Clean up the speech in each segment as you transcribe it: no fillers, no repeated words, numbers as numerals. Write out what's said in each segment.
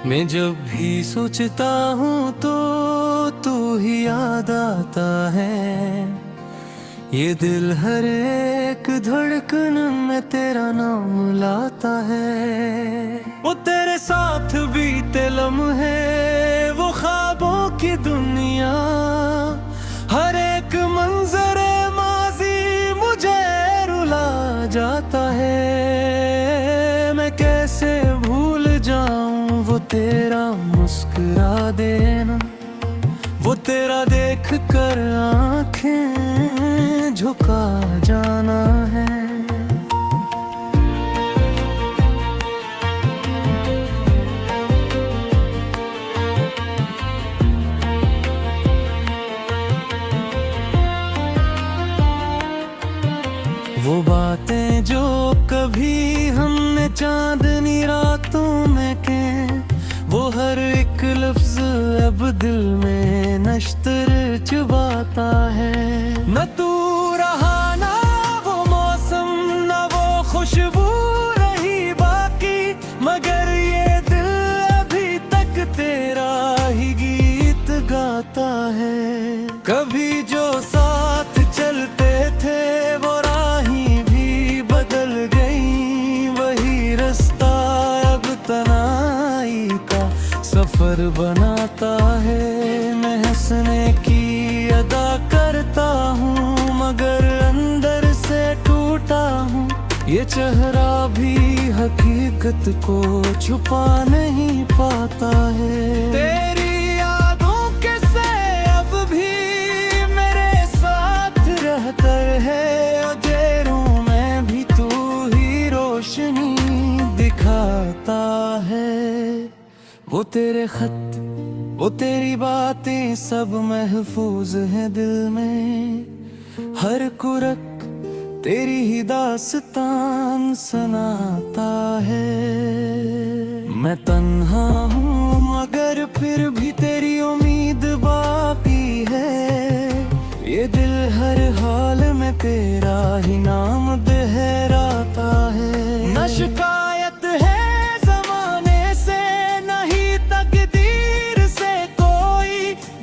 मैं जब भी सोचता हूँ तो तू ही याद आता है। ये दिल हर एक धड़कन में तेरा नाम लाता है। वो तेरे साथ बीते लम्हे, वो ख्वाबों की दुनिया, हर एक मंजर माजी मुझे रुला जाता है। मैं कैसे भूल जाऊं वो तेरा मुस्कुरा देना, वो तेरा देख कर आंखें झुका जाना है। वो बातें जो कभी हमने चांदनी रातों में के, वो हर एक लफ्ज अब दिल में नश्तर चुबाता है। न तू रहा ना वो मौसम, न वो खुशबू रही बाकी, मगर ये दिल अभी तक तेरा ही गीत गाता है। कभी जो साथ चलते थे वो राहें भी बदल गई, वही रास्ता अब तन्हाई का सफर बनाता है। मैं हंसने की अदा करता हूँ मगर अंदर से टूटा हूँ। ये चेहरा भी हकीकत को छुपा नहीं पाता है। तेरी यादों के से अब भी मेरे साथ रहकर है, अंधेरों में भी तू ही रोशनी दिखाता है। वो तेरे खत, वो तेरी बातें सब महफूज हैं दिल में, हर कुरक तेरी ही दास्तान सुनाता है। मैं तन्हा हूँ मगर फिर भी तेरी उम्मीद बाकी है। ये दिल हर हाल में तेरा ही नाम दोहराता है। न शिकायत है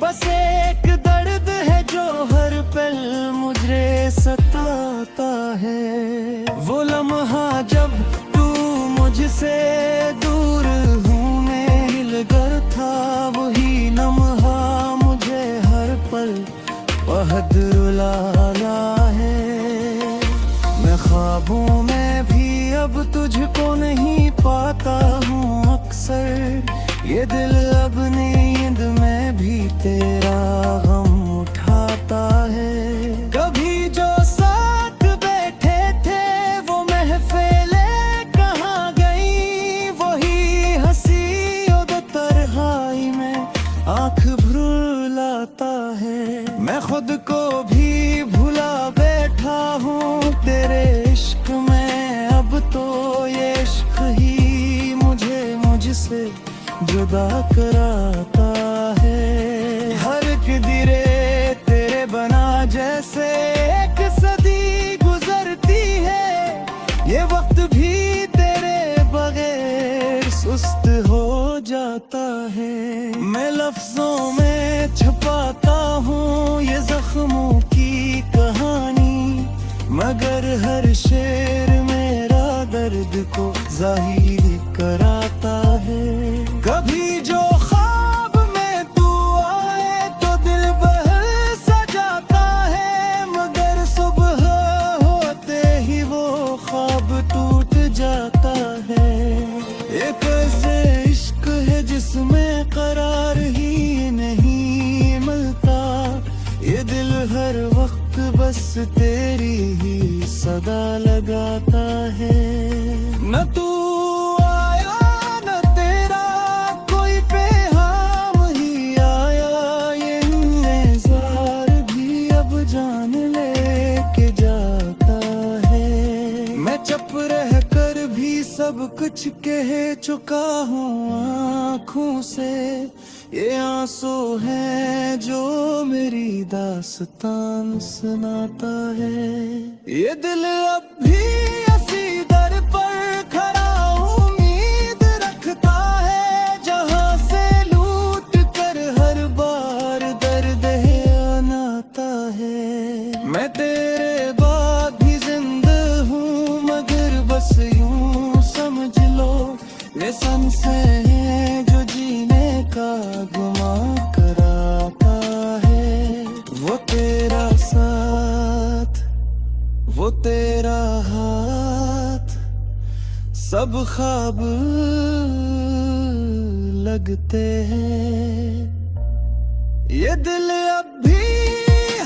बस एक दर्द है जो हर पल मुझे सताता है। वो लम्हा जब तू मुझसे दूर हूँ मैं हिलकर था, वही लम्हा मुझे हर पल बहुत रुलाना है। मैं ख्वाबों में भी अब तुझको नहीं पाता हूँ अक्सर, ये दिल अब नींद में भी तेरा गम उठाता है। कभी जो साथ बैठे थे वो महफिलें कहाँ गई, वही हंसी और तन्हाई में आँख भुलाता है। मैं खुद को भी भुला बैठा हूँ तेरे इश्क में, अब तो ये इश्क ही मुझसे जुदा कराता है। हर किधरे तेरे बना जैसे एक सदी गुजरती है, ये वक्त भी तेरे बगैर सुस्त हो जाता है। मैं लफ्जों में छुपाता हूँ ये जख्मों की कहानी, मगर हर शेर मेरा दर्द को जाहिर कराता है। कभी जो ख्वाब में तू आए तो दिल बहल सा जाता है, मगर सुबह होते ही वो ख्वाब टूट जाता है। एक ऐसे इश्क है जिसमें करार ही नहीं मिलता, ये दिल हर वक्त बस तेरी ही सदा लगाता है। न तू सब कुछ कह चुका हूँ आँखों से, ये आंसू है जो मेरी दास्तान सुनाता है। ये दिल अब भी इसी दर पर खड़ा उम्मीद रखता है, जहाँ सब ख्वाब लगते हैं। ये दिल अब भी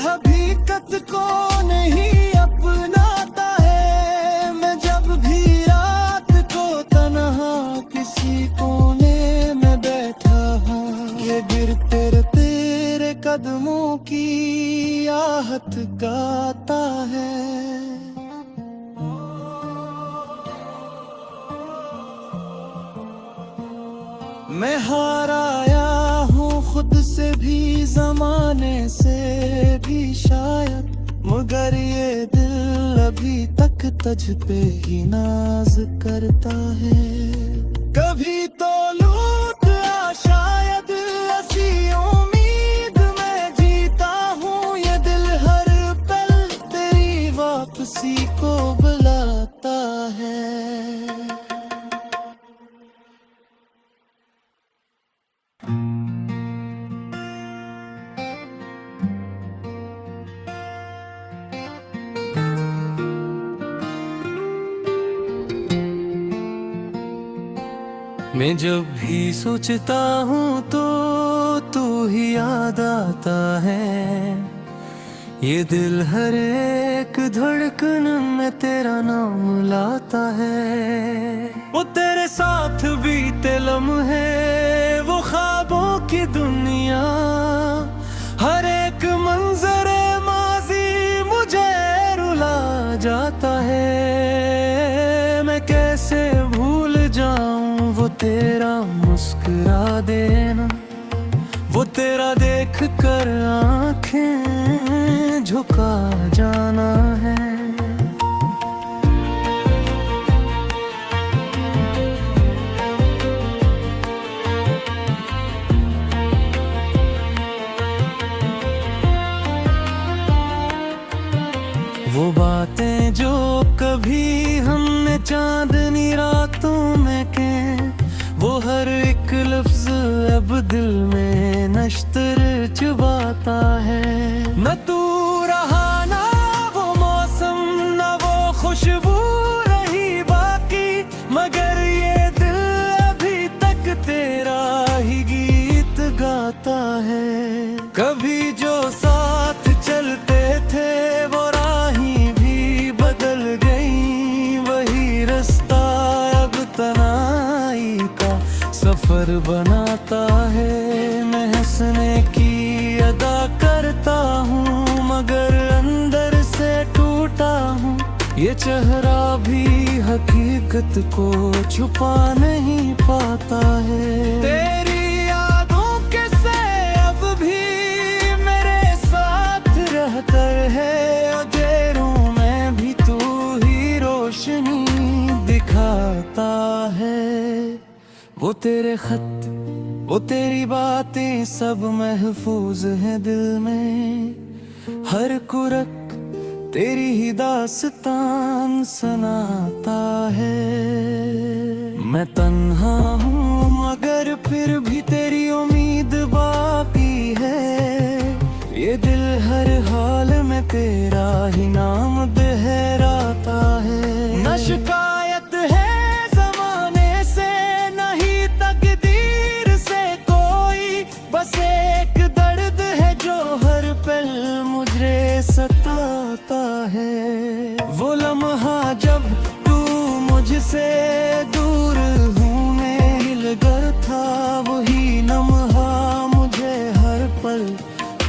हकीकत को नहीं अपनाता है। मैं जब भी रात को तन्हा किसी कोने में बैठा हूँ, ये गिरते तेरे कदमों की आहट गाता है। मैं हार आया हूँ खुद से भी, जमाने से भी शायद, मगर ये दिल अभी तक तुझ पे ही नाज करता है। कभी तो लूट आ शायद ऐसी उम्मीद में जीता हूँ, ये दिल हर पल तेरी वापसी को बुलाता है। मैं जब भी सोचता हूँ तो तू ही याद आता है। ये दिल हर एक धड़कन में तेरा नाम लाता है। वो तेरे साथ बीते लम्हे, वो ख्वाबों की दुनिया, हर एक मंजर माजी मुझे रुला जाता है। मैं कैसे भूल जाऊं वो तेरा मुस्कुरा देना, वो तेरा देख कर आंखें झुका जाना है। वो बातें जो कभी हमने चांदनी रातों में की, वो हर एक लफ्ज अब दिल में नश्तर चुबाता है। न तू रहा ना वो मौसम, न वो खुशबू रही बाकी, मगर ये दिल अभी तक तेरा ही गीत गाता है। कभी जो साथ चलते थे वो राहें भी बदल गई, वही रास्ता अब तन्हाई का सफर बनाता है। मैं हंसने की अदा करता हूँ मगर अंदर से टूटा हूँ, ये चेहरा भी हकीकत को छुपा नहीं पाता है। तेरी यादों के से अब भी मेरे साथ रहकर है, अंधेरों में भी तू ही रोशनी दिखाता है। वो तेरे खत, वो तेरी बातें सब महफूज हैं दिल में, हर कुरक तेरी ही दास्तान सुनाता है। मैं तन्हा हूँ मगर फिर भी तेरी उम्मीद बाकी है। ये दिल हर हाल में तेरा ही नाम दोहराता है। न शिकायत है जमाने से, नहीं तकदीर से कोई, बस एक दर्द है जो हर पल मुझे सताता है। वो लम्हा जब तू मुझसे दूर हूँ मैं हिलकर था, वही लम्हा मुझे हर पल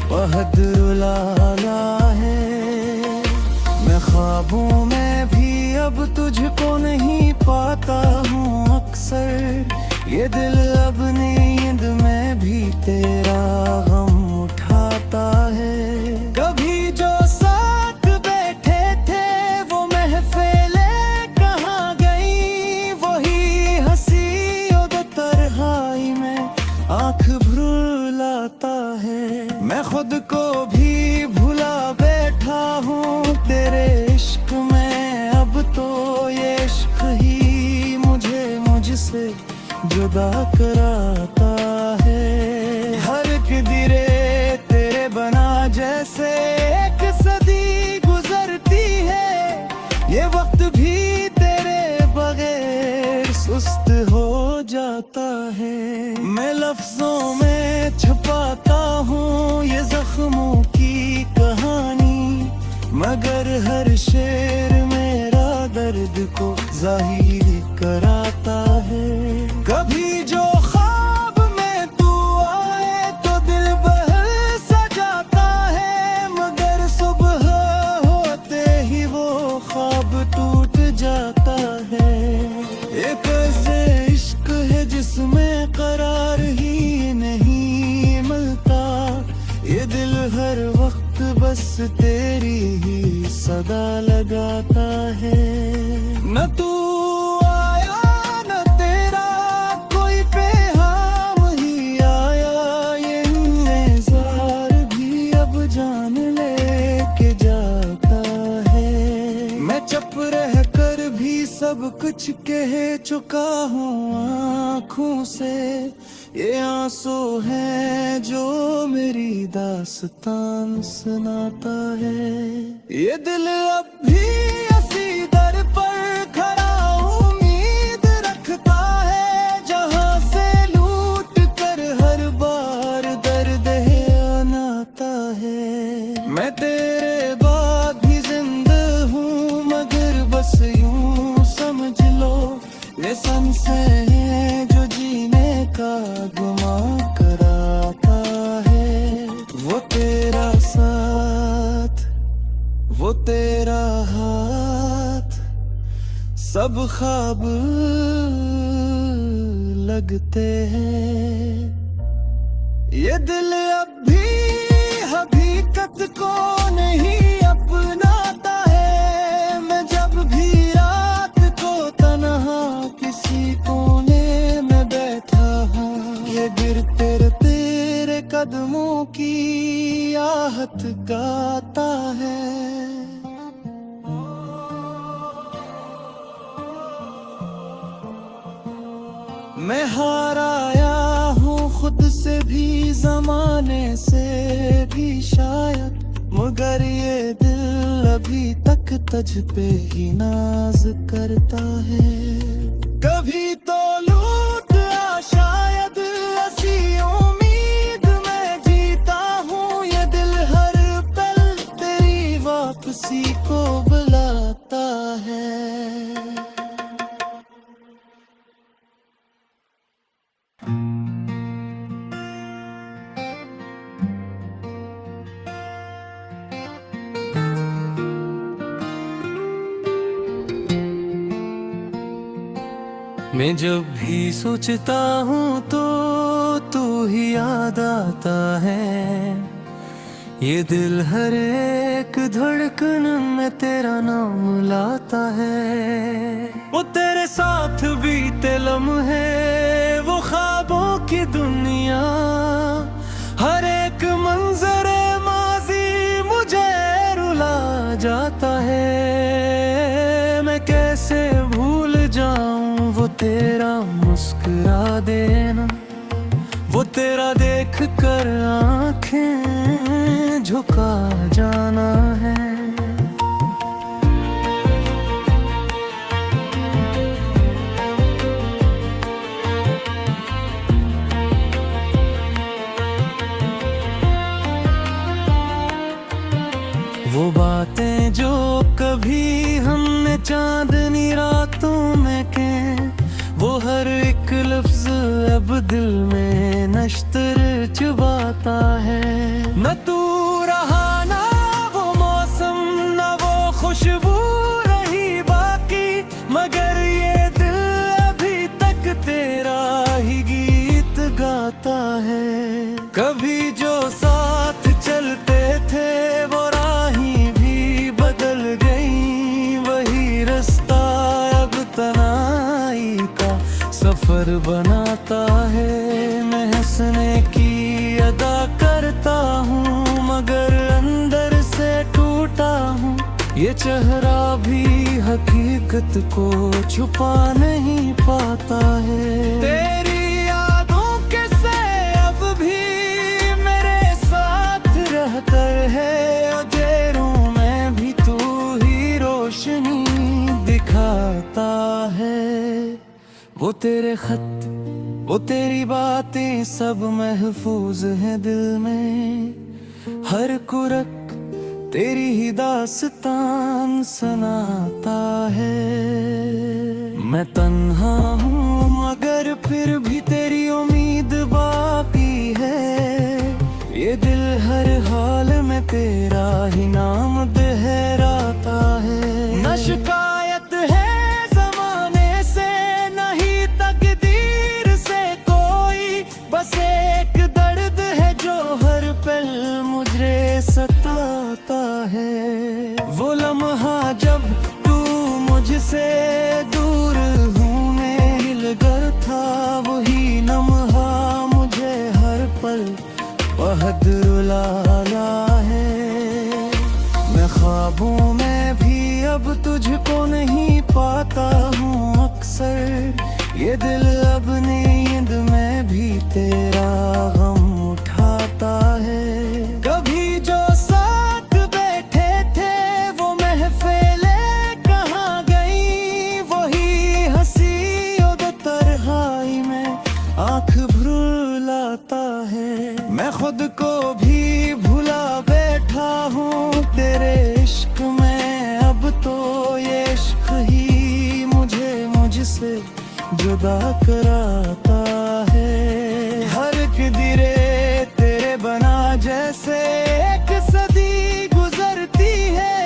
बहुत रुलाना है। मैं ख्वाबों में भी अब तुझको नहीं पाता हूँ अक्सर, ये दिल अब नींद में भी तेरा गम उठाता है। कभी जो साथ बैठे थे वो महफिलें कहाँ गई, वही हंसी और तन्हाई में आँख भुलाता है। मैं खुद को भी भुला बैठा हूँ तेरे इश्क में, अब तो ये इश्क ही मुझे मुझसे जुदा कराता है। हर किधरे तेरे बना जैसे एक सदी गुजरती है, ये वक्त भी तेरे बगैर लफ्जों में छुपाता हूँ ये जख्मों की कहानी, मगर हर शेर मेरा दर्द को जाहिर कराता है। कभी जो ख्वाब में तू आए तो दिल बहल सा जाता है, मगर सुबह होते ही वो ख्वाब टूट जाता है। एक ऐसे इश्क है जिसमें करार ही नहीं मिलता, ये दिल हर वक्त बस तेरी ही सदा लगाता है। न तू आया न तेरा कोई पैगाम ही आया, ये इंतजार भी अब जान लेके जाता है। मैं चुप रह कर भी सब कुछ कह चुका हूँ आँखों से, ये आंसू है जो मेरी दास्तान सुनाता है। ये दिल अब भी इसी दर पर खड़ा उम्मीद रखता है, जहाँ से लूट कर हर बार दर्द आनाता है। मैं तेरे बाद भी जिंदा हूँ, मगर बस यूं समझ लो ये सांसें हैं जो जीने का गुमा कराता है। वो तेरा साथ, वो तेरा हाथ, सब ख्वाब लगते हैं। ये दिल अब भी हकीकत को नहीं अपनाता है, मैं जब भी रात को तन्हा किसी कोने में बैठा हूँ, ये गिरते तेरे कदमों की आहट गाता है। मैं हार आया हूँ खुद से भी, जमाने से भी शायद, मगर ये दिल अभी तक तुझ पे ही नाज करता है। कभी तो लूट आ शायद ऐसी उम्मीद में जीता हूँ, ये दिल हर पल तेरी वापसी को बुलाता है। मैं जब भी सोचता हूँ तो तू ही याद आता है, ये दिल हर एक धड़कन में तेरा नाम लाता है। वो तेरे साथ बीते लम्हे, वो ख्वाबों की दुनिया, हर एक मंजर माजी मुझे रुला जाता है। मैं कैसे भूल जाऊं वो तेरा मुस्कुरा देना, वो तेरा देख कर आंखें झुका जाना है। वो बातें जो कभी हमने चांदनी रातों में की, वो हर एक लफ्ज अब दिल में नश्तर चुबाता है। न तू रहा ना वो मौसम, न वो खुशबू रही बाकी, मगर ये दिल अभी तक तेरा ही गीत गाता है। कभी जो साथ चलते थे वो राहें भी बदल गई, वही रास्ता अब तन्हाई का सफर बनाता है। मैं हंसने की अदा करता हूँ, मगर अंदर से टूटा हूँ, ये चेहरा भी हकीकत को छुपा नहीं पाता है। तेरी यादों के से अब भी मेरे साथ रहकर है, अंधेरों में भी तू ही रोशनी दिखाता है। वो तेरे खत, वो तेरी बातें सब महफूज हैं दिल में, हर कुरक तेरी ही दास्तान सुनाता है। मैं तन्हा हूँ मगर फिर भी तेरी उम्मीद बाकी है। ये दिल हर हाल में तेरा ही नाम दोहराता है। न शिकायत है ज़माने से, नहीं तकदीर से कोई, बस एक दर्द है जो हर पल मुझे सताता है। वो लम्हा जब तू मुझसे दूर हूँ मैं हिल गया था, वही लम्हा मुझे हर पल बहुत रुलाना है। मैं ख्वाबों में भी अब तुझको नहीं पाता हूँ अक्सर। ये दिल अब नींद में भी तेरा गम उठाता है। कभी जो साथ बैठे थे वो महफिलें कहाँ गई, वही हंसी और तन्हाई में आँख भुलाता है। मैं खुद को भी भुला बैठा हूँ तेरे इश्क में, अब तो ये इश्क ही मुझसे जुदा कराता है। हर किधरे तेरे बना जैसे एक सदी गुजरती है,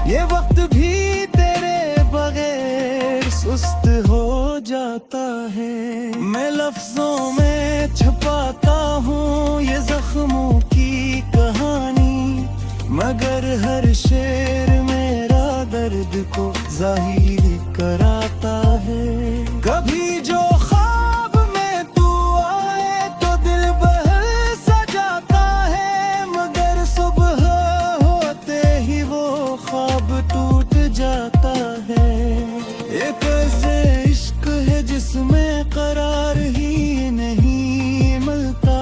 ये वक्त भी तेरे बगैर सुस्त हो जाता है। मैं लफ्जों में छुपाता हूँ ये जख्मों की कहानी, मगर हर शेर मेरा दर्द को जाहिर कराता है। कभी जो ख्वाब में तू आए तो दिल बहल सा जाता है, मगर सुबह होते ही वो ख्वाब टूट जाता है। एक ऐसे इश्क है जिसमें करार ही नहीं मिलता,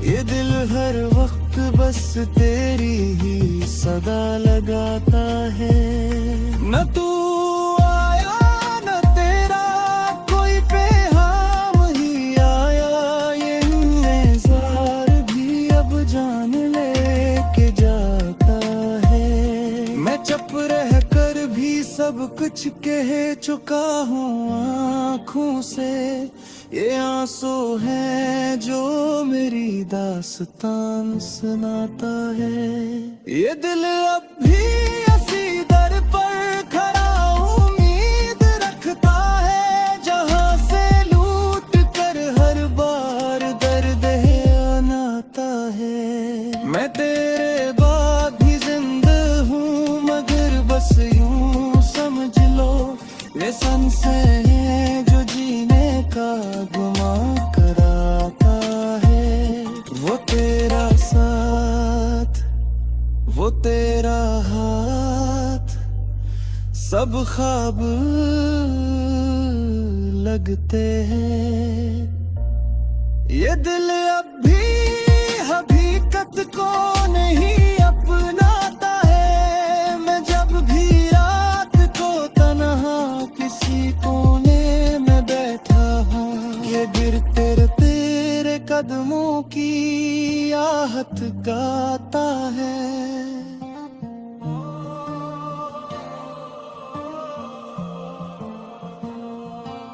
ये दिल हर वक्त बस तेरी ही सदा लगाता है। न तू आया न तेरा कोई पैगाम ही आया, ये इंतजार भी अब जान लेके जाता है। मैं चुप रह कर भी सब कुछ कह चुका हूँ आँखों से, ये आंसू है जो मेरी दास्तान सुनाता है। ये दिल अब भी इसी दर पर खड़ा उम्मीद रखता है, जहाँ से लूट कर हर बार दर्द आनाता है। मैं तेरे बाद भी जिंदा हूँ मगर बस यूं समझ लो, ये सांसें हैं जो जीने का गुमा कराता है। वो तेरा साथ वो तेरा हाथ सब ख्वाब लगते हैं। ये दिल अब भी हकीकत को नहीं अपनाता है। मैं जब भी रात को तन्हा किसी कोने में बैठा हूँ, ये गिर तेरे कदमों की आहट गाता है।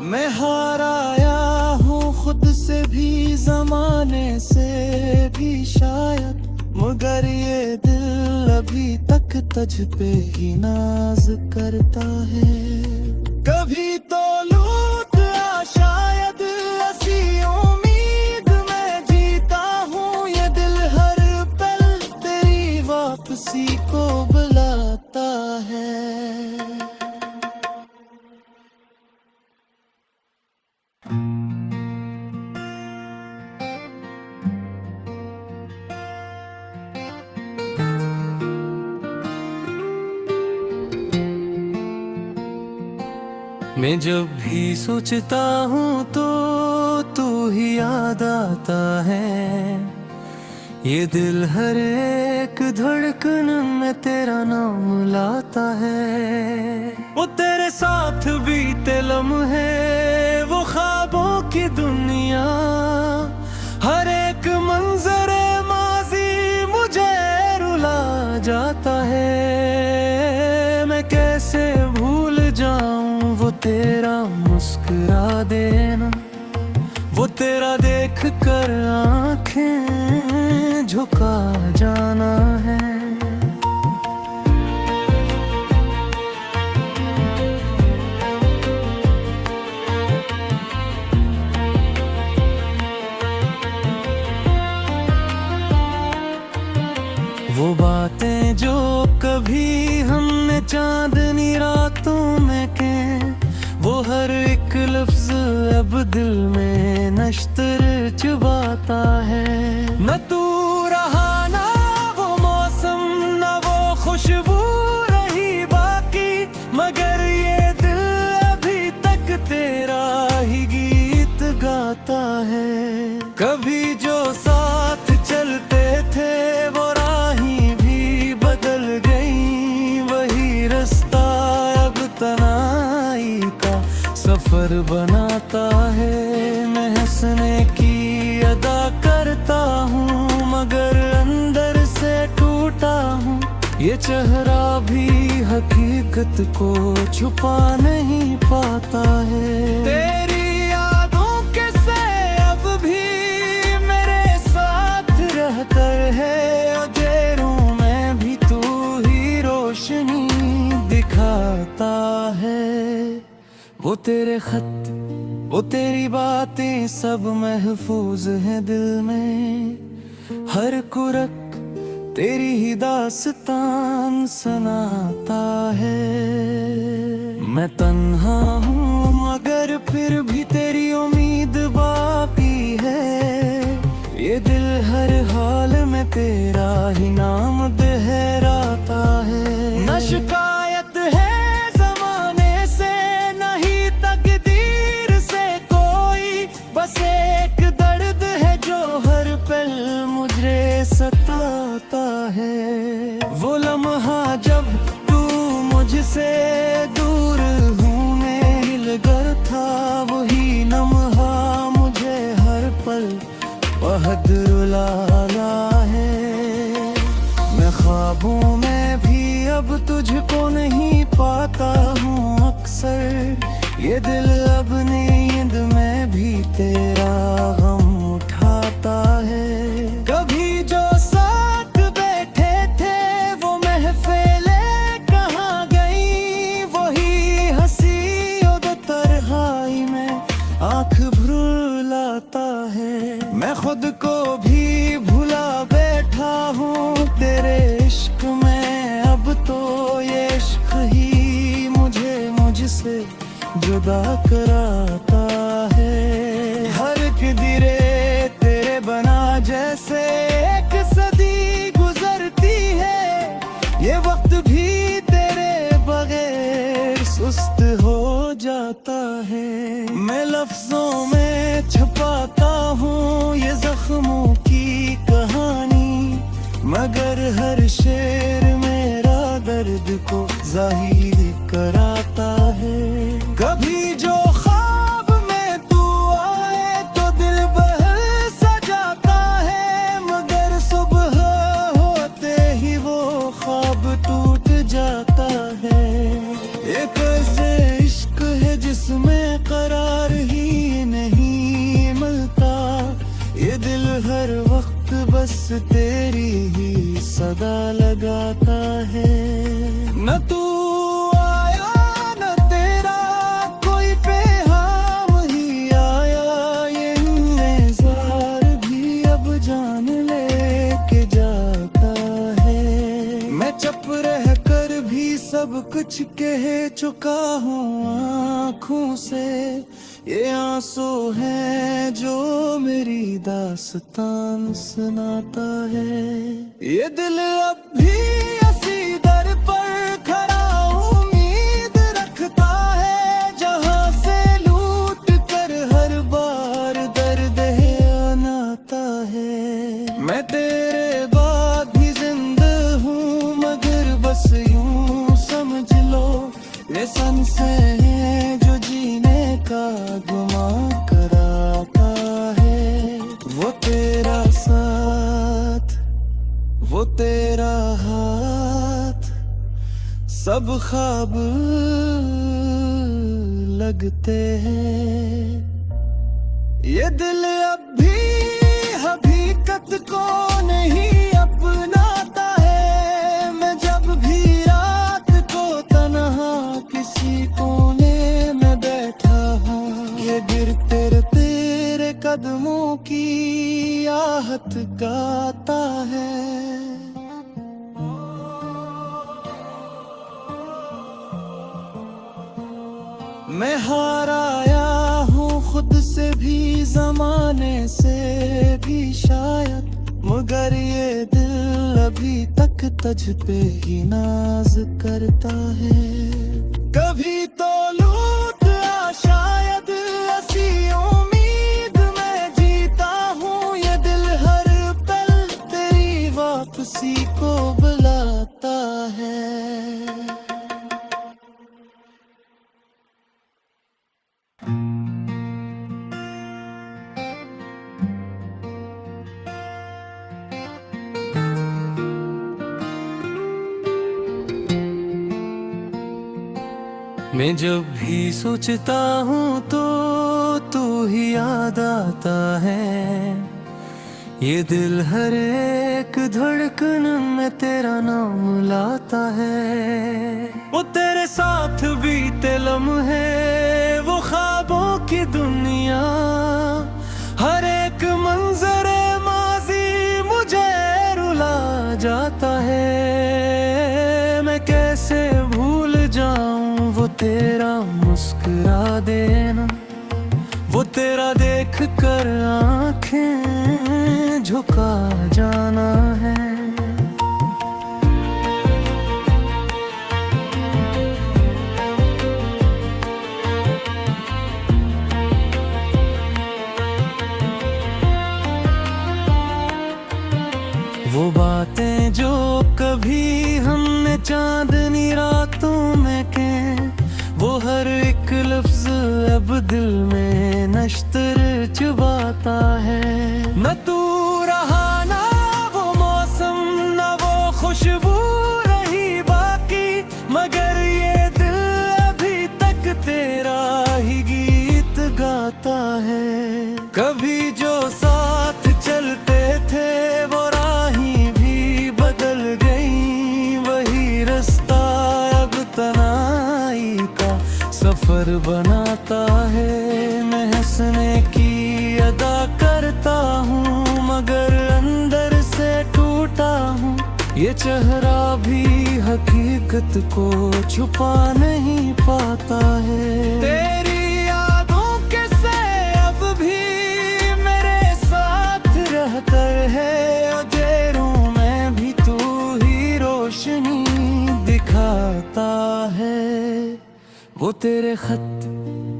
मैं हार आया हूँ खुद से भी, जमाने से भी शायद, मगर ये दिल अभी तक तुझ पे ही नाज करता है। कभी तो लूट आ शायद ऐसी उम्मीद में जीता हूँ, ये दिल हर पल तेरी वापसी को बुलाता है। मैं जब भी सोचता हूँ तो तू ही याद आता है। ये दिल हर एक धड़कन में तेरा नाम लाता है। वो तेरे साथ बीते लम्हे वो ख्वाबों की दुनिया। हर एक मंजरे माजी मुझे रुला जाता है। मैं कैसे भूल जाऊं वो तेरा मुस्कुरा देना, वो तेरा देख कर आंखें झुका जाना है। वो बातें जो कभी हमने चांदनी रातों में कहें, वो हर एक लफ्ज अब दिल में नश्तर चुभाता है। न तू रहा ना वो मौसम, न वो खुशबू रही बाकी, मगर ये दिल अभी तक तेरा ही गीत गाता है। कभी जो साथ चलते थे वो राहें भी बदल गई, वही रास्ता अब तन्हाई का सफर बनाता है। मैं हंसने की अदा करता हूँ मगर अंदर से टूटा हूँ। ये चेहरा भी हकीकत को छुपा नहीं पाता है। तेरी यादों के से अब भी मेरे साथ रहकर है, अंधेरों में भी तू ही रोशनी दिखाता है। वो तेरे खत, वो तेरी बातें सब महफूज हैं दिल में। हर कुरक तेरी ही दास्तान सुनाता है। मैं तन्हा हूँ मगर फिर भी तेरी उम्मीद बाकी है। ये दिल हर हाल में तेरा ही नाम दोहराता है। न शिकायत है बस एक दर्द है जो हर पल मुझे सताता है। वो लम्हा जब तू मुझसे दूर हूँ मैं हिलकर था, वही लम्हा मुझे हर पल बहुत रुलाना है। मैं ख्वाबों में भी अब तुझको नहीं पाता हूँ अक्सर। ये दिल अब नींद में भी तेरा गम उठाता है। कभी जो साथ बैठे थे वो महफिलें कहाँ गई, वही हंसी और तन्हाई में आँख भुलाता है। मैं खुद को भी भुला बैठा हूँ तेरे इश्क में। अब तो ये इश्क ही मुझसे जुदा कराता है। हर किधरे तेरे बना जैसे एक सदी गुजरती है। ये वक्त भी तेरे बगैर सुस्त हो जाता है। मैं लफ्जों में छुपाता हूँ ये जख्मों की कहानी, मगर हर शेर मेरा दर्द को जाहिर कराता है। कभी जो ख्वाब में तू आए तो दिल बहल सा जाता है, मगर सुबह होते ही वो ख्वाब टूट जाता है। एक ऐसे इश्क है जिसमें करार ही नहीं मिलता। ये दिल हर वक्त बस तेरी ही सदा लगाता है। न तू सब कुछ कह चुका हूँ आँखों से। ये आंसू है जो मेरी दास्तान सुनाता है। ये दिल अब भी इसी दर पर खड़ा उम्मीद रखता है, जहाँ से लूट कर हर बार दर्द आनाता है। मैं तेरे बाद भी जिंदा हूँ मगर बस यूं समझ लो ये सांसें हैं जो जीने का गुमा करा तेरा हाथ सब ख्वाब लगते हैं। ये दिल अब भी हकीकत को नहीं अपनाता है। मैं जब भी रात को तन्हा किसी कोने में बैठा हूँ, ये गिर तेरे तेरे कदमों की आहट गाता है। मैं हार आया हूँ खुद से भी, जमाने से भी शायद, मगर ये दिल अभी तक तुझ पे ही नाज करता है। कभी तो लूट आ शायद ऐसी उम्मीद में जीता हूँ, ये दिल हर पल तेरी वापसी को बुलाता है। मैं जब भी सोचता हूँ तो तू ही याद आता है। ये दिल हर एक धड़कन में तेरा नाम लाता है। वो तेरे साथ बीते लम्हे, वो ख्वाबों की दुनिया, हर एक मंजर माजी मुझे रुला जाता है। मैं कैसे भूल जाऊं वो तेरा मुस्कुरा देना, वो तेरा देख कर आंखें झुका जाना है। वो बातें जो कभी हमने चांदनी रातों में की, वो हर एक लफ्ज अब दिल में नश्तर चुबाता है। न तू रहा ना वो मौसम, न वो खुशबू रही बाकी, मगर ये दिल अभी तक तेरा ही गीत गाता है। कभी जो साथ चलते थे वो राहें भी बदल गई, वही रास्ता अब तन्हाई का सफर बनाता है। मैं हंसने की अदा करता हूँ, मगर अंदर से टूटा हूँ। ये चेहरा भी हकीकत को छुपा नहीं पाता है। तेरी यादों के से अब भी मेरे साथ रहकर है, अंधेरों में भी तू ही रोशनी दिखाता है। वो तेरे खत,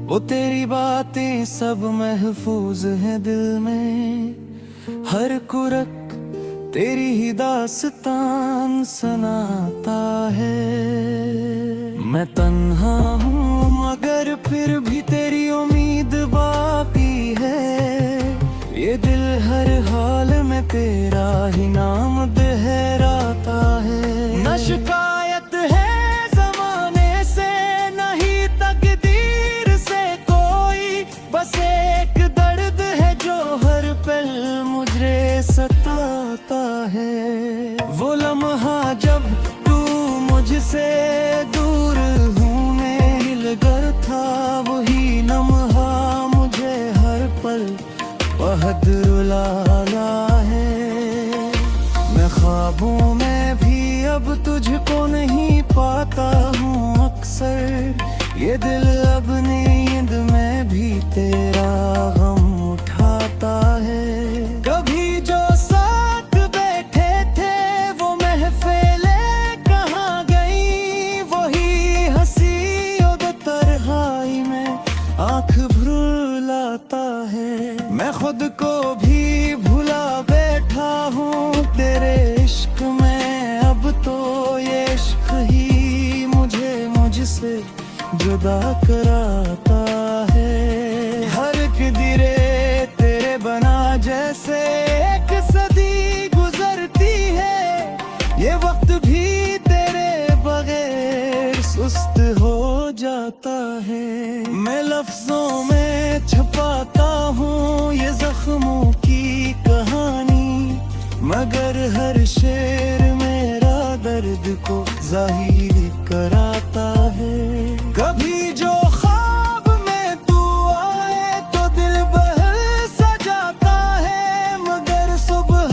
वो तेरी बातें सब महफूज हैं दिल में, हर कुरक तेरी ही दास्तान सुनाता है। मैं तन्हा हूँ मगर फिर भी तेरी उम्मीद बाकी है। ये दिल हर हाल में तेरा ही नाम दोहराता है। न शिकायत है जमाने से, नहीं तकदीर से कोई, बस एक दर्द है जो हर पल मुझे सताता है। वो लम्हा जब तू मुझसे दूर हूँ मैं हिलकर था, वही लम्हा मुझे हर पल बहुत रुलाना है। मैं ख्वाबों में भी अब तुझको नहीं पाता हूँ अक्सर, ये दिल अब नींद में भी तेरा गम उठाता है। कभी जो साथ बैठे थे वो महफिलें कहाँ गई, वही हंसी और तन्हाई में आँख भुलाता है। मैं खुद को भी भुला बैठा हूँ तेरे इश्क में, अब तो ये इश्क ही मुझे मुझसे जुदा कराता है। हर किधरे तेरे बना जैसे एक सदी गुजरती है, लफ्जों में छुपाता हूँ ये जख्मों की कहानी, मगर हर शेर मेरा दर्द को जाहिर कराता है। कभी जो ख्वाब में तू आए तो दिल बहल सा जाता है, मगर सुबह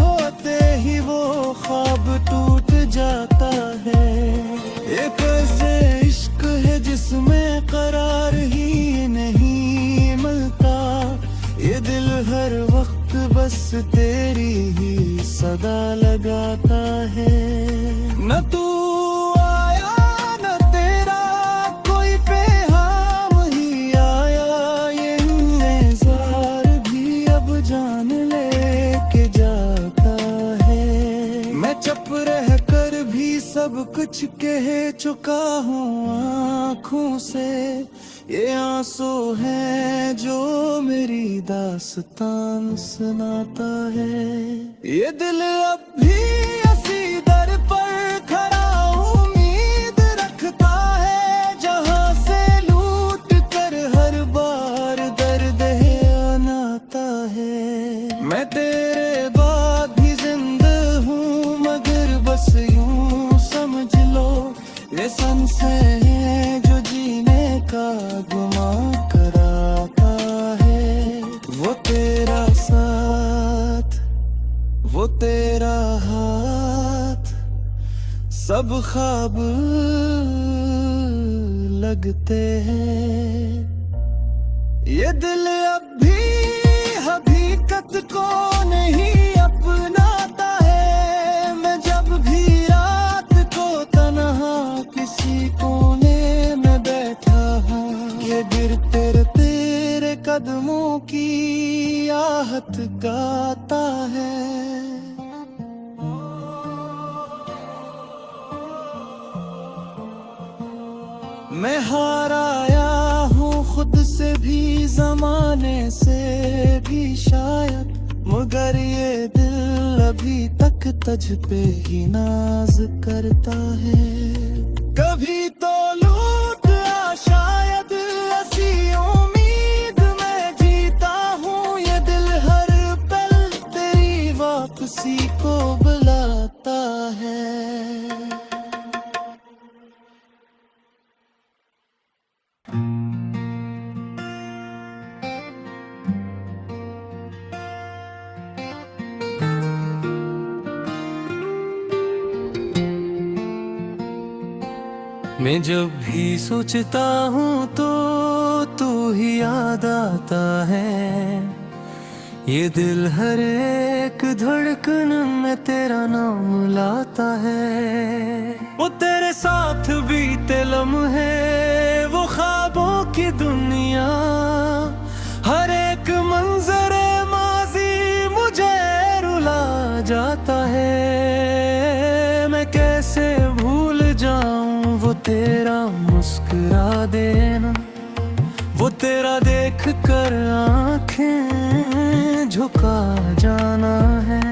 होते ही वो ख्वाब टूट जाता है। एक ऐसे इश्क है जिसमें करार ही नहीं मिलता, ये दिल हर वक्त बस तेरी ही सदा लगाता है। न तू आया न तेरा कोई पैगाम ही आया, ये इंतजार भी अब जान लेके जाता है। मैं चुप रह कर भी सब कुछ कह चुका हूँ आँखों से, ये आंसू है जो मेरी दास्तान सुनाता है। ये दिल अब भी इसी दर पर खड़ा उम्मीद रखता है, जहां से लूट कर हर बार दर्द है आनाता है। मैं तेरे बाद भी जिंदा हूँ, मगर बस यूं समझ लो ये सांसें हैं जो जीने का गुमा कराता है। वो तेरा साथ, वो तेरा हाथ, सब ख्वाब लगते हैं। ये दिल अब भी हकीकत को नहीं अपनाता है, मैं जब भी रात को तन्हा किसी कोने में बैठा हूँ, ये गिरते तेरे कदमों की आहट गाता है। मैं हार आया हूँ खुद से भी, जमाने से भी शायद, मगर ये दिल अभी तक तुझ पे ही नाज करता है। कभी तो लूट आ शायद ऐसी उम्मीद में जीता हूँ, ये दिल हर पल तेरी वापसी को बुलाता है। मैं जब भी सोचता हूँ तो तू ही याद आता है, ये दिल हर एक धड़कन में तेरा नाम लाता है। वो तेरे साथ बीते लम्हे, वो ख्वाबों की दुनिया, हर एक मंजर माजी मुझे रुला जाता है। मैं कैसे भूल जाऊं वो तेरा मुस्कुरा देना, वो तेरा देख कर आंखें झुका जाना है।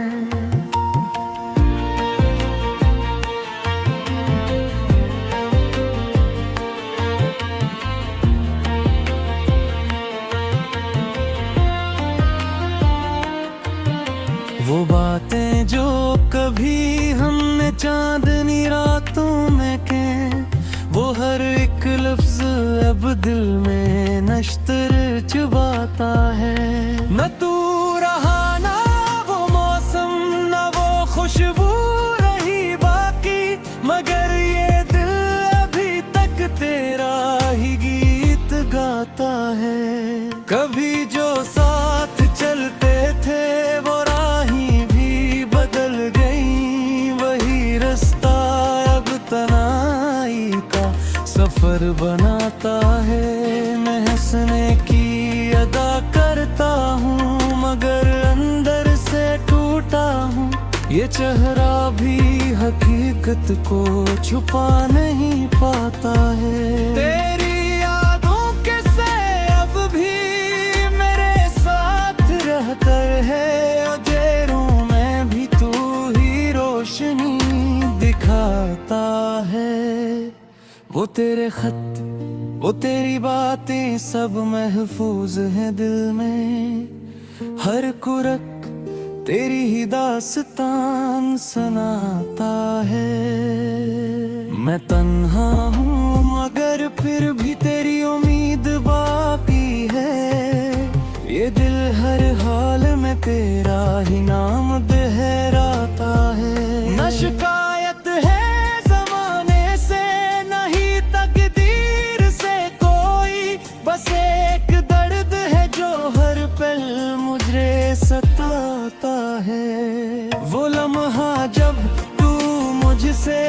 वो बातें जो कभी हमने चांदनी रातों में के, वो हर एक लफ्ज अब दिल में नश्तर चुबाता है। न तू रहा ना वो मौसम, न वो खुशबू रही बाकी, मगर ये दिल अभी तक तेरा ही गीत गाता है। कभी जो साथ चलते थे वो राहें भी बदल गई, वही रास्ता अब तन्हाई का सफर बनाता है। मैं हंसने की अदा करता हूँ, मगर अंदर से टूटा हूँ, ये चेहरा भी हकीकत को छुपा नहीं पाता है। तेरी यादों के से अब भी मेरे साथ रहकर है, अंधेरों में भी तू ही रोशनी दिखाता है। वो तेरे खत, वो तेरी बातें सब महफूज हैं दिल में, हर कुरक तेरी ही दास्तान सुनाता है। मैं तन्हा हूँ मगर फिर भी तेरी उम्मीद बाकी है। ये दिल हर हाल में तेरा ही नाम दोहराता है। न शिकायत है जमाने से, नहीं तकदीर से कोई, बस एक दर्द है जो हर पल मुझे सताता है। वो लम्हा जब तू मुझसे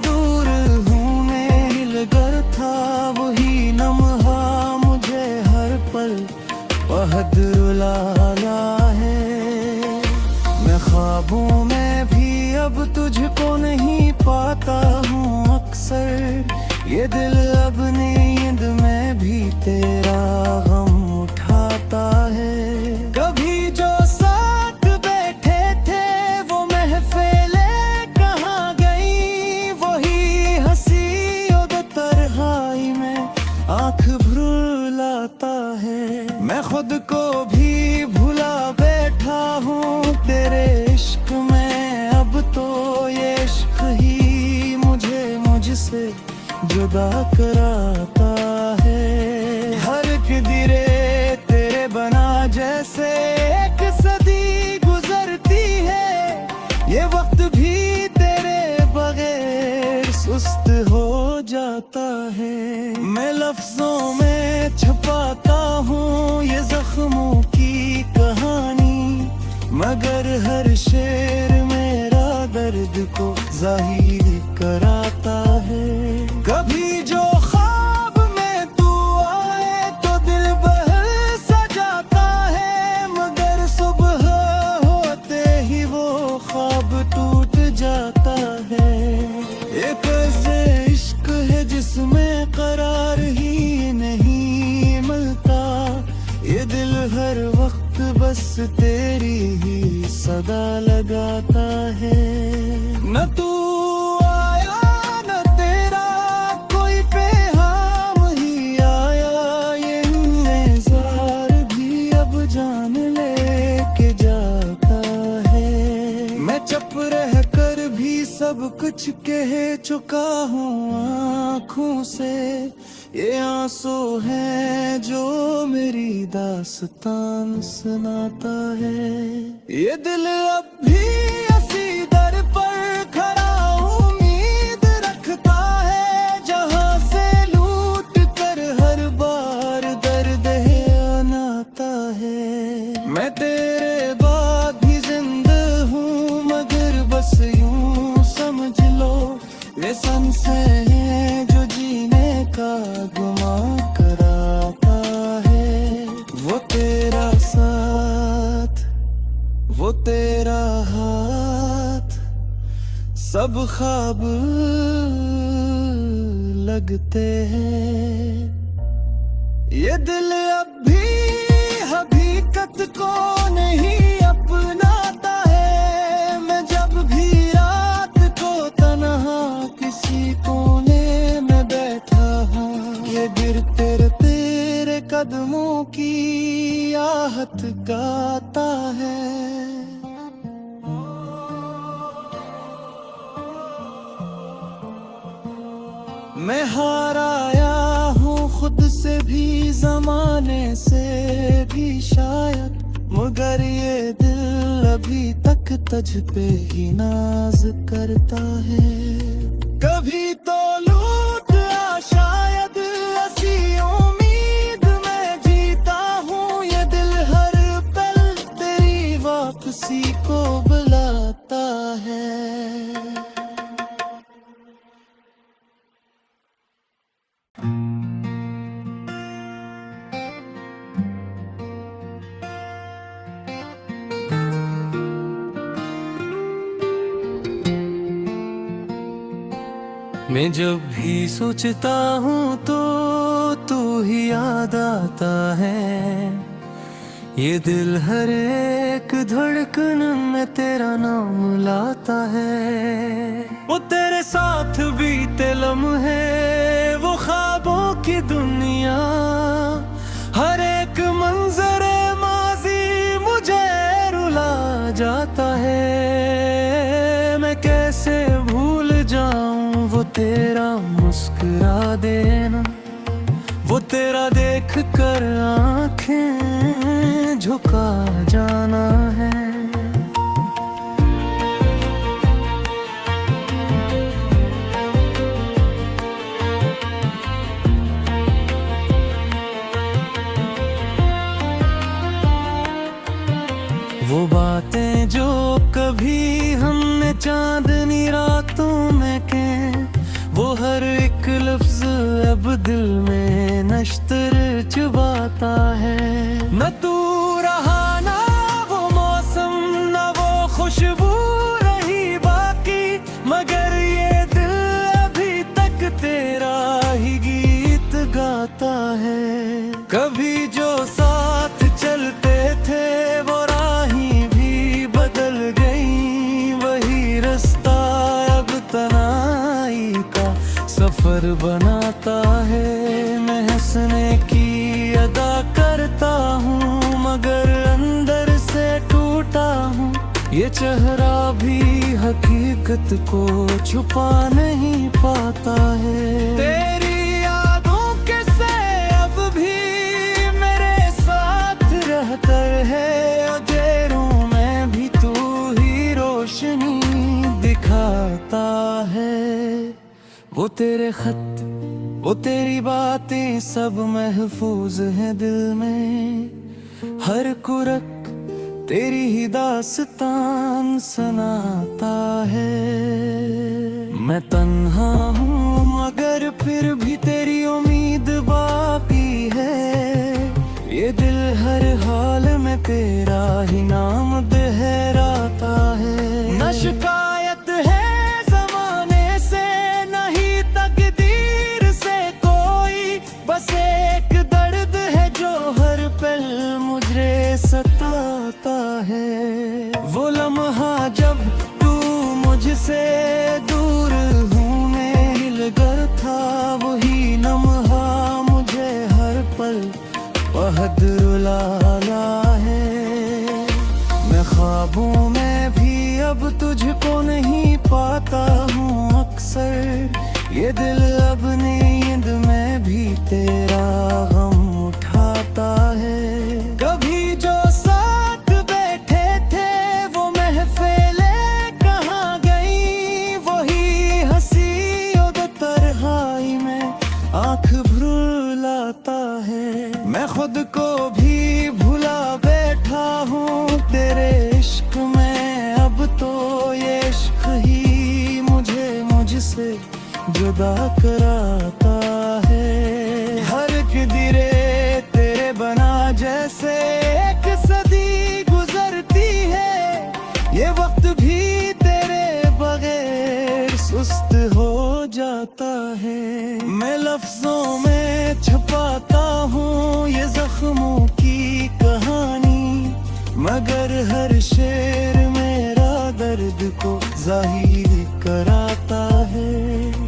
दूर हूँ मैं हिलकर था, वही लम्हा मुझे हर पल बहुत रुलाना है। मैं ख्वाबों में भी अब तुझको नहीं पाता हूँ अक्सर, ये दिल अब नींद में भी तेरा गम उठाता है। कभी जो साथ बैठे थे वो महफिलें कहाँ गई, वही हंसी और तन्हाई में आँख भुलाता है। मैं खुद को भी भुला बैठा हूँ तेरे इश्क में, अब तो ये इश्क ही मुझे मुझसे जुदा कराता है। हर किधरे तेरे बना जैसे एक सदी गुजरती है, ये वक्त भी तेरे बगैर सुस्त हो जाता है। मैं लफ्जों में छुपाता हूँ ये जख्मों की कहानी, मगर हर शेर मेरा दर्द को जाहिर कराता है। कभी जो ख्वाब में तू आए तो दिल बहल सा जाता है, मगर सुबह होते ही वो ख्वाब टूट जाता है। एक ऐसे इश्क है जिसमें करार ही नहीं मिलता, ये दिल हर वक्त बस तेरी ही सदा लगाता है। न तू आया न तेरा कोई पैगाम ही आया, ये इंतजार भी अब जान लेके जाता है। मैं चुप रह कर भी सब कुछ कह चुका हूँ आँखों से, ये आंसू है जो मेरी दास्तान सुनाता है। ये दिल अब भी इसी दर पर खड़ा उम्मीद रखता है, जहाँ से लूट कर हर बार दर्द है आनाता है। मैं तेरे बाद भी जिंदा हूँ मगर बस यूं समझ लो, ये सांसें हैं जो जीने का गुमा कराता है। वो तेरा साथ वो तेरा हाथ सब ख्वाब लगते हैं। ये दिल अब भी हकीकत को नहीं अपनाता है। मैं जब भी रात को तन्हा किसी कोने में बैठा हूँ, ये गिरते तेरे कदमों की आहट गाता है। मैं हार आया हूँ खुद से भी, जमाने से भी शायद, मगर ये दिल अभी तक तुझ पे ही नाज करता है। कभी तो लूट आ शायद ऐसी उम्मीद में जीता हूँ, ये दिल हर पल तेरी वापसी को बुलाता है। मैं जब भी सोचता हूँ तो तू ही याद आता है। ये दिल हर एक धड़कन में तेरा नाम लाता है। वो तेरे साथ बीते लम्हे वो ख्वाबों की दुनिया, हर एक मंजर माजी मुझे रुला जाता है। मैं कैसे भूल जाऊं वो तेरा मुस्कुरा देना, वो तेरा देख कर आंखें झुका जाना है। वो बातें जो कभी हमने चांदनी रातों में कहें, वो हर एक लफ्ज अब दिल में नश्तर चुबाता है। न तू रहा ना वो मौसम, न वो खुशबू रही बाकी, मगर ये दिल अभी तक तेरा ही गीत गाता है। कभी जो साथ चलते थे वो राहें भी बदल गई, वही रास्ता अब तन्हाई का सफर बनाता है। मैं हंसने की अदा करता हूँ मगर अंदर से टूटा हूँ, ये चेहरा भी हकीकत को छुपा नहीं पाता है। तेरी यादों के से अब भी मेरे साथ रहकर है, अंधेरों में भी तू ही रोशनी दिखाता है। वो तेरे खत, वो तेरी बातें सब महफूज हैं दिल में, हर कुरक तेरी ही दास्तान सुनाता है। मैं तन्हा हूँ मगर फिर भी तेरी उम्मीद बाकी है, ये दिल हर हाल में तेरा ही नाम दोहराता है। न शिकायत है जमाने से, नहीं तकदीर से कोई, बस एक दर्द है जो हर पल मुझे सताता है। वो लम्हा जब तू मुझसे दूर हूँ मैं हिल गया था, वही लम्हा मुझे हर पल बहुत रुलाना है। मैं ख्वाबों में भी अब तुझको नहीं पाता हूँ अक्सर, ये दिल अब नींद में भी तेरा गम उठाता है। कभी जो साथ बैठे थे वो महफिलें कहाँ गई, वही हंसी और तन्हाई में आँख भुलाता है। मैं खुद को भी भुला बैठा हूँ तेरे इश्क में, अब तो ये इश्क ही मुझे मुझसे जुदा कराता है। हर किधरे तेरे बना जैसे एक सदी गुजरती है, ये वक्त भी तेरे बगैर सुस्त हो जाता है। मैं लफ्जों में छुपाता हूँ ये जख्मों की कहानी, मगर हर शेर मेरा दर्द को जाहिर कराता है।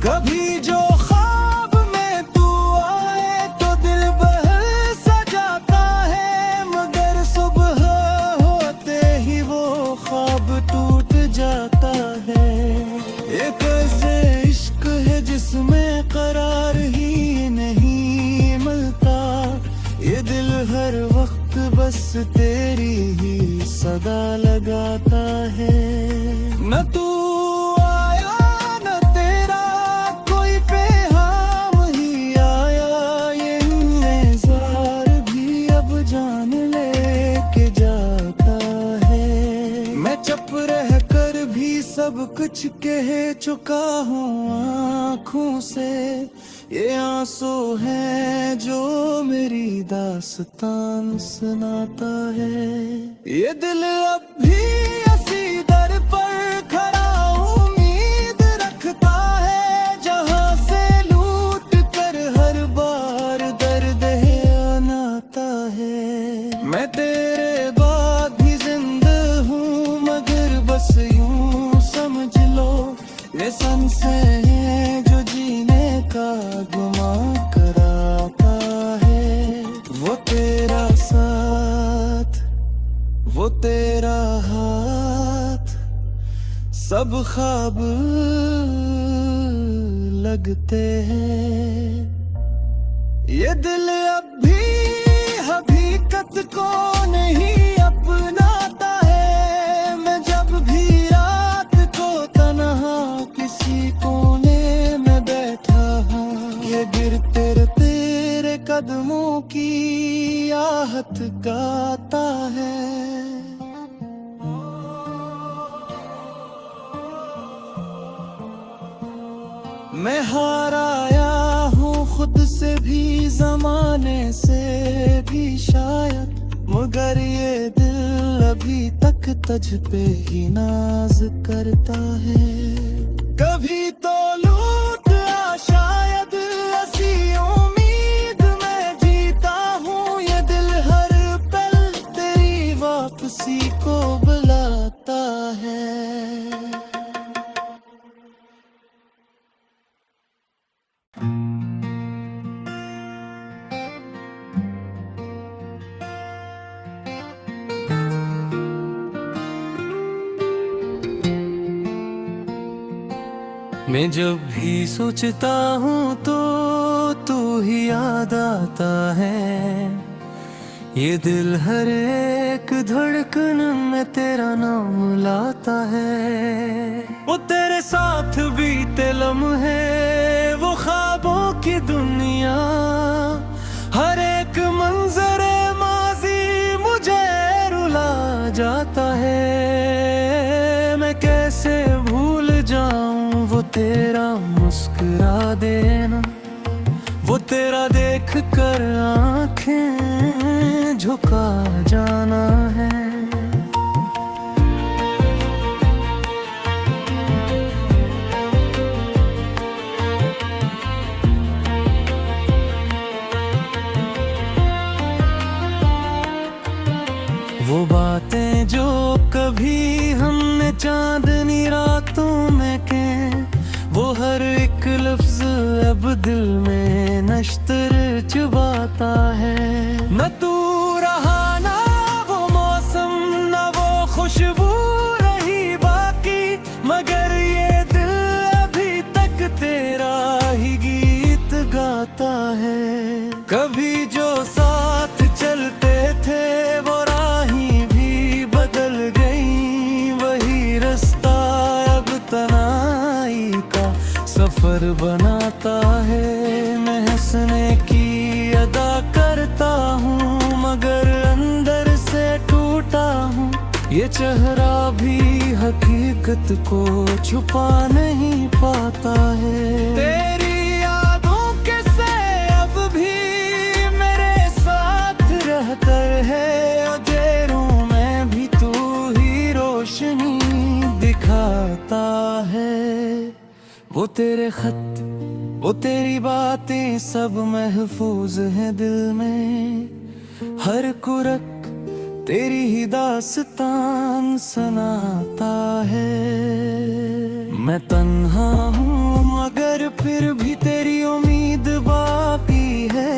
कभी जो ख्वाब में तू आए तो दिल बहल सा जाता है, मगर सुबह होते ही वो ख्वाब टूट जाता है। एक ऐसे इश्क है जिसमें करार ही नहीं मिलता, ये दिल हर वक्त बस तेरी ही सदा लगाता है। न तू आया न तेरा कोई पैगाम ही आया, ये इंतजार भी अब जान लेके जाता है। मैं चुप रह कर भी सब कुछ कह चुका हूँ आँखों से, ये आंसू है जो मेरी दास्तान सुनाता है। ये दिल अब भी इसी दर पर खड़ा उम्मीद रखता है, जहाँ से लूट कर हर बार दर्द है अनाता है। मैं तेरे बाद भी जिंदा हूँ मगर बस यूं समझ लो, ये सांसें हैं जो जीने का गुमा करा सब ख्वाब लगते हैं। ये दिल अब भी हकीकत को नहीं अपनाता है। मैं जब भी रात को तन्हा किसी कोने में बैठा हूँ, ये गिरते तेरे कदमों की आहट गाता है। मैं हार आया हूँ खुद से भी, जमाने से भी शायद, मगर ये दिल अभी तक तुझ पे ही नाज करता है। कभी तो लूट आ शायद ऐसी उम्मीद में जीता हूँ, ये दिल हर पल तेरी वापसी को बुलाता है। मैं जब भी सोचता हूँ तो तू ही याद आता है। ये दिल हर एक धड़कन में तेरा नाम लाता है। वो तेरे साथ बीते लम्हे, वो ख्वाबों की दुनिया, हर एक मंजर माजी मुझे रुला जाता है। मैं कैसे भूल जाऊं वो तेरा मुस्कुरा देना, वो तेरा देख कर आंखें झुका जाना है। वो बातें जो कभी हमने चांदनी रातों में के, वो हर एक लफ्ज अब दिल में नश्तर चुबाता है। न तू रहा ना वो मौसम, न वो खुशबू रही बाकी, मगर ये दिल अभी तक तेरा ही गीत गाता है। कभी जो साथ चलते थे वो राहें भी बदल गई, वही रास्ता अब तन्हाई का सफर बनाता है। मैं हंसने की अदा करता हूँ मगर अंदर से टूटा हूँ, ये चेहरा भी हकीकत को छुपा नहीं पाता है। तेरी यादों के से अब भी मेरे साथ रहकर है, अंधेरों में भी तू ही रोशनी दिखाता है। वो तेरे खत, वो तेरी बातें सब महफूज हैं दिल में, हर कुरक तेरी ही दास्तान सुनाता है। मैं तन्हा हूँ मगर फिर भी तेरी उम्मीद बाकी है।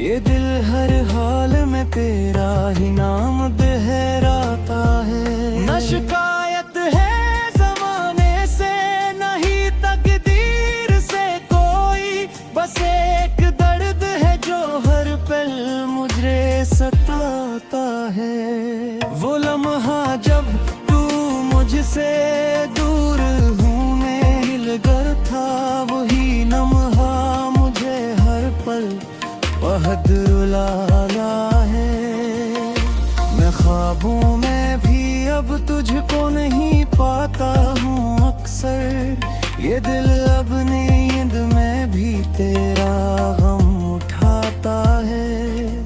ये दिल हर हाल में तेरा ही नाम दोहराता है। न शिकायत है जमाने से, नहीं तकदीर से कोई, बस एक दर्द है जो हर पल मुझे सताता है। वो लम्हा जब तू मुझसे दूर हूँ मैं हिलकर था, वही लम्हा मुझे हर पल बहुत रुलाना है। मैं ख्वाबों में भी अब तुझको नहीं पाता हूँ अक्सर, ये दिल अब नींद में भी तेरा गम उठाता है।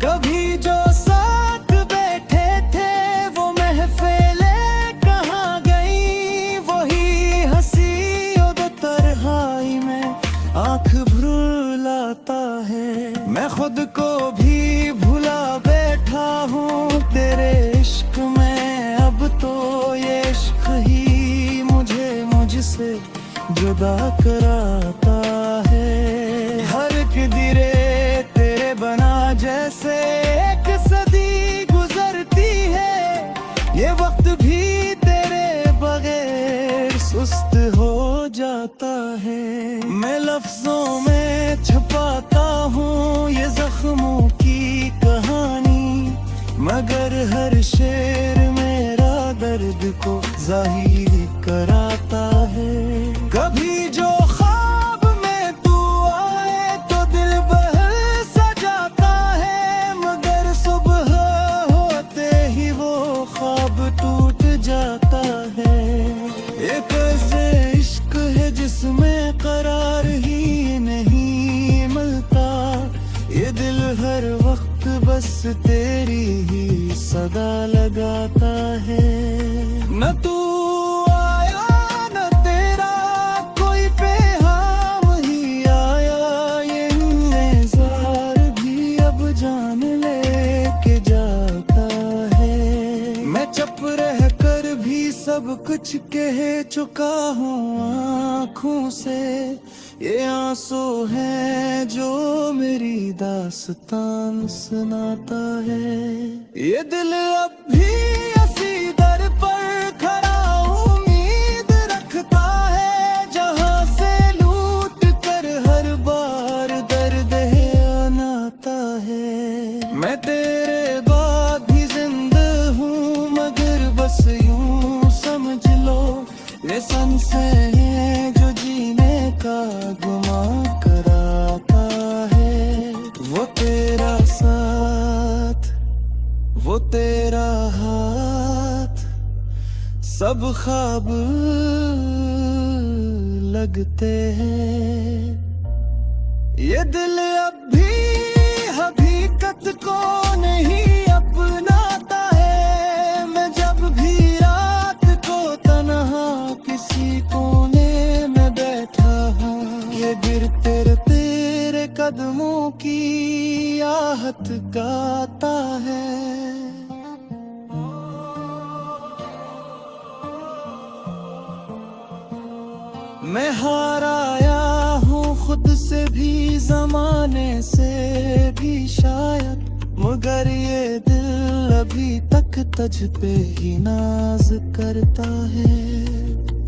कभी जो साथ बैठे थे वो महफिलें कहाँ गई, वही हंसी और तन्हाई में आँख भुलाता है। मैं खुद को भी भुला बैठा हूँ तेरे इश्क में, अब तो ये इश्क ही मुझे मुझसे जुदा कराता है। हर किधरे तेरे बना जैसे एक सदी गुजरती है, ये वक्त भी तेरे बगैर मस्त हो जाता है। मैं लफ्जों में छुपाता हूँ ये जख्मों की कहानी, मगर हर शेर मेरा दर्द को जाहिर कराता है। कभी जो ख्वाब में तू आए तो दिल बहल सा जाता है, मगर सुबह होते ही वो ख्वाब टूट जाता है। एक ऐसे इश्क है जिसमें करार ही नहीं मिलता, ये दिल हर वक्त बस तेरी ही सदा लगाता है। न तू आया न तेरा कोई पैगाम ही आया, ये इंतजार भी अब जान लेके जाता है। मैं चुप रह कर भी सब कुछ कह चुका हूँ आँखों से, ये आंसू है जो मेरी दास्तान सुनाता है। ये दिल अब भी इसी दर पर खड़ा उम्मीद रखता है, जहाँ से लूट कर हर बार दर्द है आनाता है। मैं तेरे बाद भी जिंदा हूँ, मगर बस यूं समझ लो ये सांसें हैं जो जीने का गुमा कराता है। वो तेरा साथ, वो तेरा हाथ, सब ख्वाब लगते हैं। ये दिल अब भी हकीकत को नहीं अपनाता है। मैं जब भी रात को तन्हा किसी कोने में बैठा हूँ, ये गिरते तेरे कदमों की आहट गाता है। मैं हार आया हूँ खुद से भी, जमाने से भी शायद, मगर ये दिल अभी तक तुझ पे ही नाज करता है।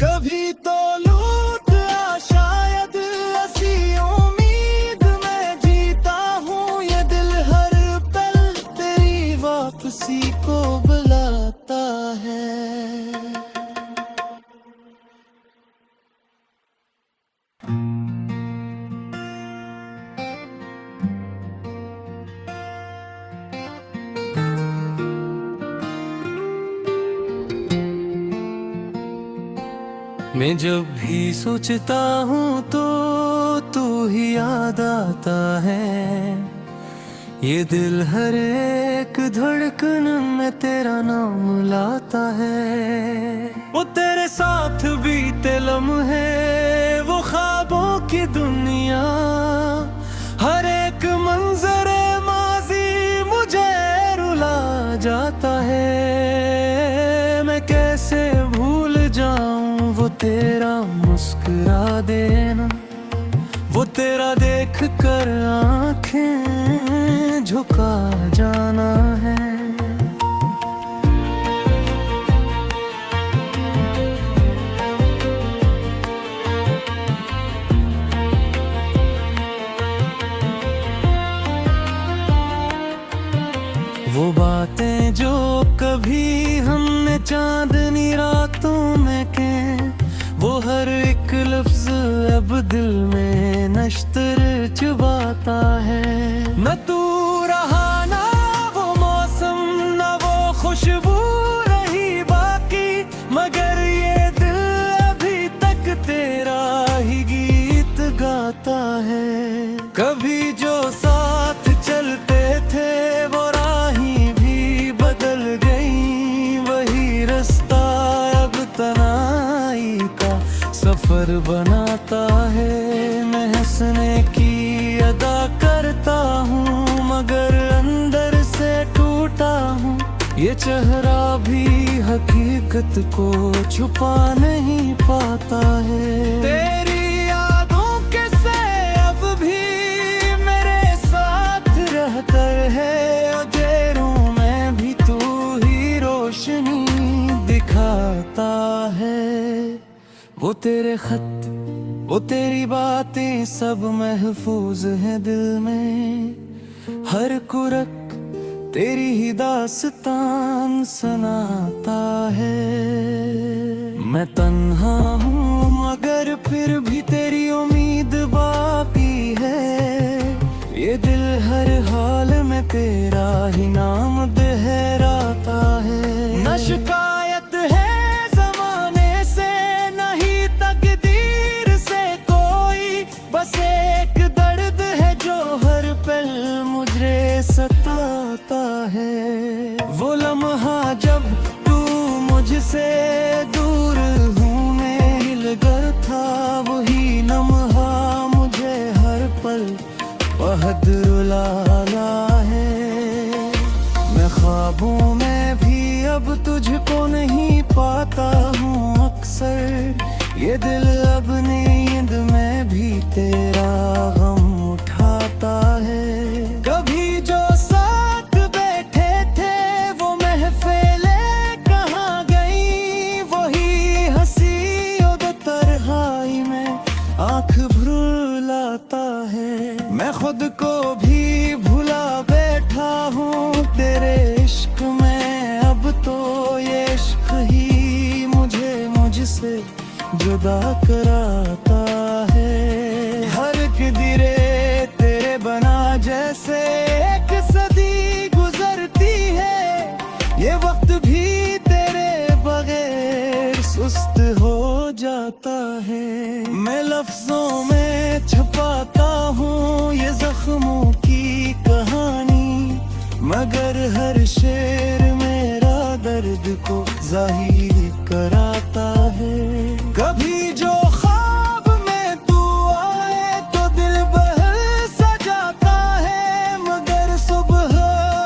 कभी तो लूट आ शायद ऐसी उम्मीद में जीता हूँ, ये दिल हर पल तेरी वापसी को बुलाता है। मैं जब भी सोचता हूँ तो तू ही याद आता है। ये दिल हर एक धड़कन में तेरा नाम लाता है। वो तेरे साथ बीते लम्हे, वो ख्वाबों की दुनिया, हर एक मंजर माजी मुझे रुला जाता है। मैं कैसे भूल जाऊं वो तेरा मुस्कुरा देना, वो तेरा देख कर आंखें झुका जाना है। वो बातें जो कभी हमने चांदनी रातों में की, वो हर एक लफ्ज अब दिल में नश्तर चुबाता है। न तू रहा ना वो मौसम, न वो खुशबू रही बाकी, मगर ये दिल अभी तक तेरा ही गीत गाता है। कभी जो साथ चलते थे वो राहें भी बदल गई, वही रास्ता अब तन्हाई का सफर बनाता है। मैं हंसने की अदा करता हूँ, मगर अंदर से टूटा हूँ। ये चेहरा भी हकीकत को छुपा नहीं पाता है। तेरी यादों के से अब भी मेरे साथ रहकर है, अंधेरों में भी तू ही रोशनी दिखाता है। वो तेरे खत, वो तेरी बातें सब महफूज हैं दिल में। हर कुरक तेरी ही दास्तान सुनाता है। मैं तन्हा हूँ मगर फिर भी तेरी उम्मीद बाकी है। ये दिल हर हाल में तेरा ही नाम दोहराता है। न शिकायत है जमाने से, नहीं तकदीर से कोई, बस एक दर्द है जो हर पल मुझे सताता है। वो लम्हा जब तू मुझसे दूर हूँ मैं हिलकर था, वही लम्हा मुझे हर पल बहुत रुलाना है। मैं ख्वाबों में भी अब तुझको नहीं पाता हूँ अक्सर। ये दिल अब नींद में भी तेरा गम उठाता है। कभी जो साथ बैठे थे वो महफिलें कहाँ गई, वही हंसी और तन्हाई में आँख भुलाता है। मैं खुद को भी भुला बैठा हूँ तेरे इश्क में। अब तो ये इश्क ही मुझसे जुदा कराता है। हर किधरे तेरे बना जैसे एक सदी गुजरती है। ये वक्त भी तेरे बगैर सुस्त हो जाता है। मैं लफ्जों में छुपाता हूँ ये जख्मों की कहानी, मगर हर शेर मेरा दर्द को जाहिर कराता है। कभी जो ख्वाब में तू आए तो दिल बहल सा जाता है, मगर सुबह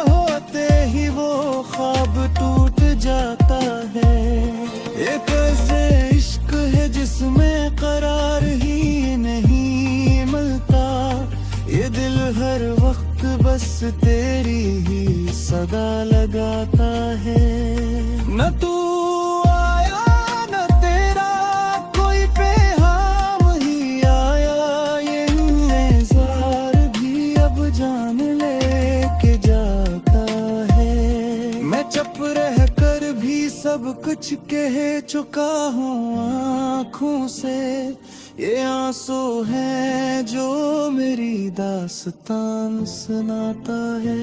होते ही वो ख्वाब टूट जाता है। एक ऐसे इश्क है जिसमें करार ही नहीं मिलता। ये दिल हर वक्त बस तेरी ही सदा लगाता है। न तू आया न तेरा कोई पैगाम ही आया, ये इंतजार भी अब जान लेके जाता है। मैं चुप रह कर भी सब कुछ कह चुका हूँ आँखों से। ये आंसू है जो मेरी दास्तान सुनाता है।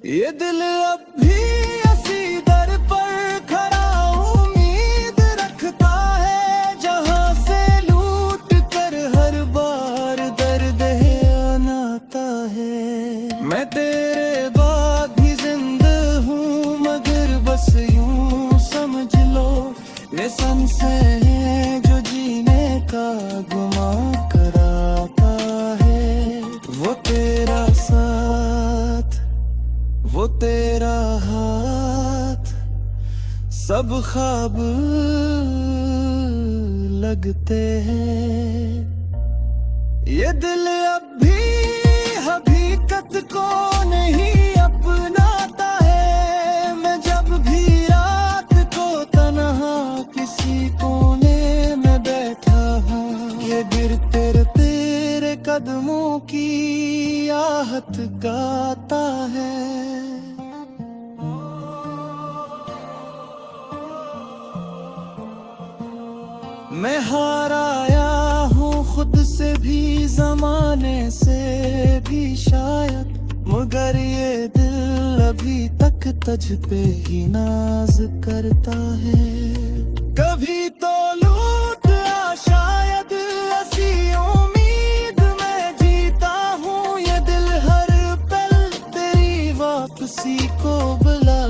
ये दिल अब भी इसी दर पर खड़ा उम्मीद रखता है, जहाँ से लूट कर हर बार दर्द आनाता है। मैं तेरे बाद भी जिंदा हूँ मगर बस यूं समझ लो, ये सांसें हैं जो जीने का गुमा कराता है। वो तेरा साथ, वो तेरा हाथ, सब ख्वाब लगते हैं। ये दिल अब भी हकीकत को नहीं अपनाता है। मैं जब भी रात को तन्हा किसी कोने में बैठा हूँ, ये दिल तेरे कदमों की आहट गाता है। मैं हार आया हूँ खुद से भी, जमाने से भी शायद, मगर ये दिल अभी तक तुझ पे ही नाज करता है। कभी तो लूट आ शायद ऐसी उम्मीद में जीता हूँ। ये दिल हर पल तेरी वापसी को बुला